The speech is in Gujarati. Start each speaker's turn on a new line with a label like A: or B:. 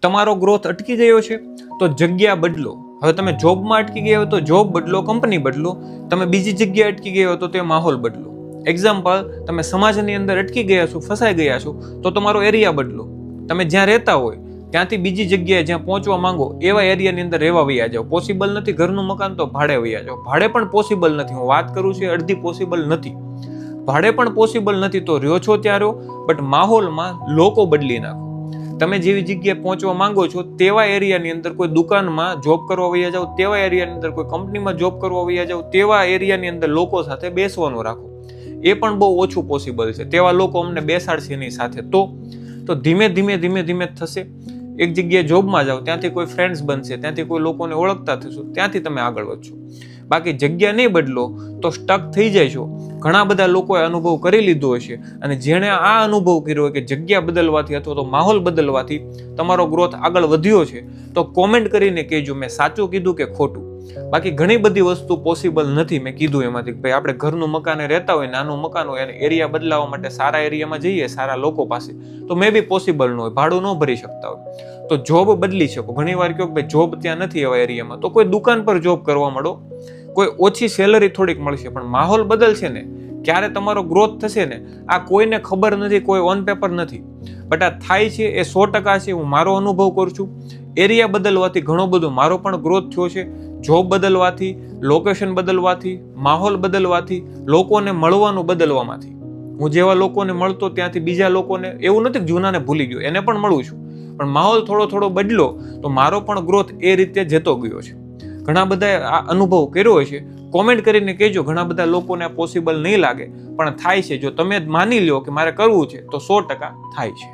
A: તમારો ગ્રોથ અટકી ગયો છે તો જગ્યા બદલો. હવે તમે જોબમાં અટકી ગયા હોય તો જોબ બદલો, કંપની બદલો. તમે બીજી જગ્યાએ અટકી ગયા હોય તો તે માહોલ બદલો. એક્ઝામ્પલ, તમે સમાજની અંદર અટકી ગયા છો, ફસાઈ ગયા છો, તો તમારો એરિયા બદલો. તમે જ્યાં રહેતા હોય ત્યાંથી બીજી જગ્યાએ જ્યાં પહોંચવા માંગો એવા એરિયાની અંદર રહેવા વયા જાઓ. પોસિબલ નથી ઘરનું મકાન તો ભાડે વયા જાઓ. ભાડે પણ પોસિબલ નથી, હું વાત કરું છું અડધી પોસિબલ નથી. ભાડે પણ પોસિબલ નથી તો રહ્યો છો ત્યાં રહો, બટ માહોલમાં લોકો બદલી નાખો. તમે જેવી જગ્યાએ પહોંચવા માંગો છો તેવા એરિયાની અંદર કોઈ દુકાનમાં જોબ કરવા વયા જાઓ, તેવા એરિયાની અંદર કોઈ કંપનીમાં જોબ કરવા વયા જાઓ, તેવા એરિયાની અંદર લોકો સાથે બેસવાનું રાખો. એ પણ બહુ ઓછું પોસિબલ છે. તેવા લોકો અમને બેસાડશે એની સાથે તો ધીમે ધીમે થશે. એક જગ્યાએ જોબમાં જાઓ, ત્યાંથી કોઈ ફ્રેન્ડ્સ બનશે, ત્યાંથી કોઈ લોકોને ઓળખતા થશો, ત્યાંથી તમે આગળ વધશો. બાકી જગ્યા નહીં બદલો તો સ્ટક થઈ જાય છો. ઘણા બધા લોકોએ અનુભવ કરી લીધો હશે, અને જેણે આ અનુભવ કર્યો કે જગ્યા બદલવાથી અથવા તો માહોલ બદલવાથી તમારો ગ્રોથ આગળ વધ્યો છે તો કોમેન્ટ કરીને કહેજો મેં સાચું કીધું કે ખોટું. બાકી ઘણી બધી વસ્તુ પોસિબલ નથી. મેં કીધું એમાંથી ભાઈ આપણે ઘરનું મકાને રહેતા હોય, નાનું મકાન હોય, અને એરિયા બદલાવવા માટે સારા એરિયામાં જઈએ સારા લોકો પાસે તો મે બી પોસિબલ ન હોય, ભાડું ન ભરી શકતા હોય તો જોબ બદલી શકો. ઘણી વાર કહો કે ભાઈ જોબ ત્યાં નથી એવા એરિયામાં તો કોઈ દુકાન પર જોબ કરવા માંડો. કોઈ ઓછી સેલરી થોડીક મળશે પણ માહોલ બદલશે ને, ક્યારે તમારો ગ્રોથ થશે ને આ કોઈને ખબર નથી, કોઈ ઓન પેપર નથી. બટ આ થાય છે એ 100% છે. હું મારો અનુભવ કરું છું. એરિયા બદલવાથી ઘણો બધો મારો પણ ગ્રોથ થયો છે. જોબ બદલવાથી, લોકેશન બદલવાથી, માહોલ બદલવાથી, લોકોને મળવાનું બદલવામાંથી. હું જેવા લોકોને મળતો ત્યાંથી બીજા લોકોને, એવું નથી જૂનાને ભૂલી ગયો, એને પણ મળું છું, પણ માહોલ થોડો બદલો તો મારો પણ ગ્રોથ એ રીતે જતો ગયો છે. ઘણા બધા આ અનુભવ કર્યો છે. કોમેન્ટ કરીને કહેજો. ઘણા બધા લોકોને આ પોસિબલ નહીં લાગે પણ થાય છે. જો તમે માની લો કે મારે કરવું છે તો 100% થાય છે.